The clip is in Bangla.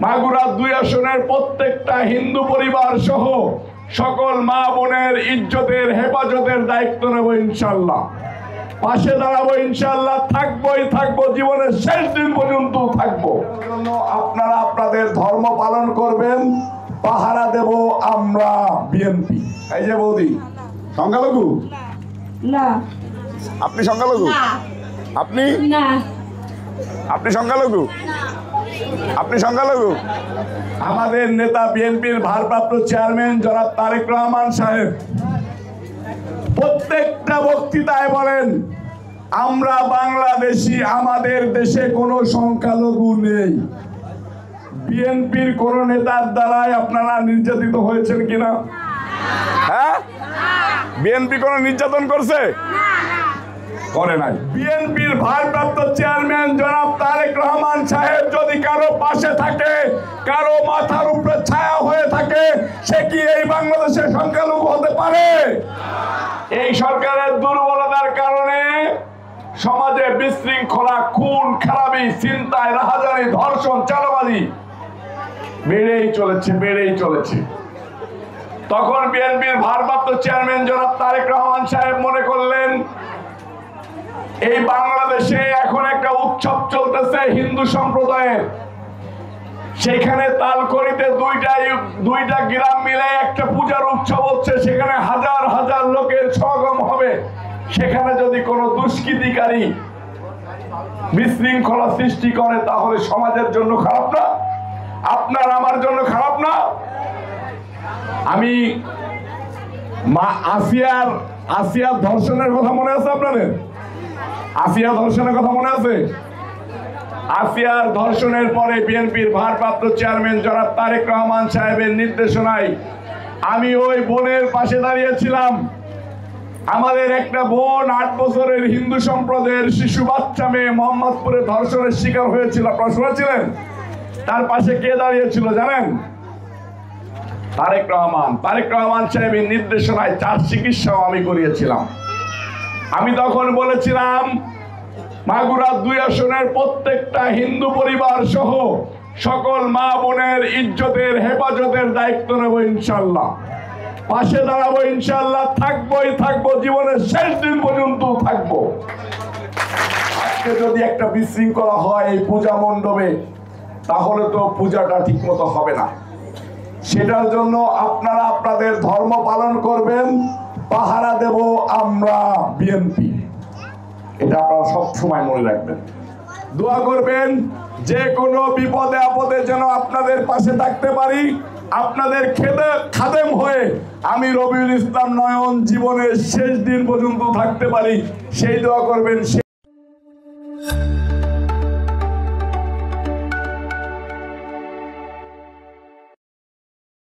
মাগুরা 2 আসনের প্রত্যেকটা হিন্দু পরিবার সহ সকল মা বোনের ইজ্জতের হেফাজতের দায়িত্ব নেব ইনশাআল্লাহ। পাশে দাঁড়াবো ইনশাআল্লাহ, থাকবো, জীবনের শেষ দিন পর্যন্ত থাকবো। আপনারা আপনাদের ধর্ম পালন করবেন, পাহারা দেব আমরা বিএনপি। এই যে বৌদি সংখ্যালঘু না, আপনি সংখ্যালঘু, আপনি না, আপনি সংখ্যালঘু, আপনি সংখ্যালঘু। আমাদের নেতা বিএনপির ভারপ্রাপ্ত চেয়ারম্যান জনাব তারেক রহমান সাহেব প্রত্যেকটা বক্তৃতায় বলেন, আমরা বাংলাদেশি, আমাদের দেশে কোনো সংখ্যালঘু নেই। বিএনপির কোন নেতার দ্বারাই আপনারা নির্যাতিত হয়েছেন কিনা? হ্যাঁ, বিএনপি কোন নির্যাতন করছে? করে নাই। বিএনপির ভারপ্রাপ্ত চেয়ারম্যান জনাব তারেক রহমান সাহেব যদি কারো পাশে থাকে, কারো মাথার উপরে ছায়া হয়ে থাকে, সে কি এই বাংলাদেশের সংখ্যালঘু হতে পারে? এই সরকারের দুর্বলতার কারণে সমাজে বিশৃঙ্খলা, খুন খারাপি, ছিনতাই, রাহাজানি, ধর্ষণ, চাঁদাবাজি বেড়েই চলেছে। তখন বিএনপির ভারপ্রাপ্ত চেয়ারম্যান জনাব তারেক রহমান সাহেব মনে করলেন, এই বাংলাদেশে এখন একটা উৎসব চলতেছে হিন্দু সম্প্রদায়ের, সেখানে তালকড়িতে দুইটা গ্রাম মিলে একটা পূজার উৎসব হচ্ছে, সেখানে হাজার হাজার লোকের সমাগম হবে। সেখানে যদি কোনো দুষ্কৃতিকারী বিশৃঙ্খলা সৃষ্টি করে, তাহলে সমাজের জন্য খারাপ না? আপনার আমার জন্য খারাপ না? আমি আসিয়ার ধর্ষণের কথা মনে আছে আপনাদের? আসিয়া ধর্ষণের কথা মনে আছে? আসিয়ার ধর্ষণের পরে বিএনপির ভারপ্রাপ্ত চেয়ারম্যান জনাব তারেক রহমান সাহেবের নির্দেশনায় আমি ওই বোনের পাশে দাঁড়িয়েছিলাম। আমাদের একটা বোন 8 বছরের হিন্দু সম্প্রদায়ের শিশু বাচ্চা মেয়ে মোহাম্মদপুরে ধর্ষণের শিকার হয়েছিল, আপনারা শুনেছিলেন? তার পাশে কে দাঁড়িয়েছিল জানেন? তারেক রহমান সাহেবের নির্দেশনায় 4 চিকিৎসাও আমি করিয়েছিলাম। আমি তখন বলেছিলাম, মাগুরা 2 আসনের প্রত্যেকটা হিন্দু পরিবার সহ সকল মা বোনের ইজ্জতের হেফাজতের দায়িত্ব নেব ইনশাআল্লাহ। পাশে দাঁড়াবো ইনশাআল্লাহ, থাকবো, জীবনের শেষ দিন পর্যন্ত থাকবো। আজকে যদি একটা বিশৃঙ্খলা হয় এই পূজা মণ্ডপে, তাহলে তো পূজাটা ঠিক মতো হবে না। সেটার জন্য আপনারা আপনাদের ধর্ম পালন করবেন, পাহারা দেব আমরা বিএনপি। এটা আপনারা সব সময় মনে রাখবেন, দোয়া করবেন, যে কোনো বিপদে আপদে যেন আপনাদের পাশে থাকতে পারি, আপনাদের খাদেম হয়ে আমি রবিউল ইসলাম নয়ন জীবনের শেষ দিন পর্যন্ত থাকতে পারি, সেই দোয়া করবেন।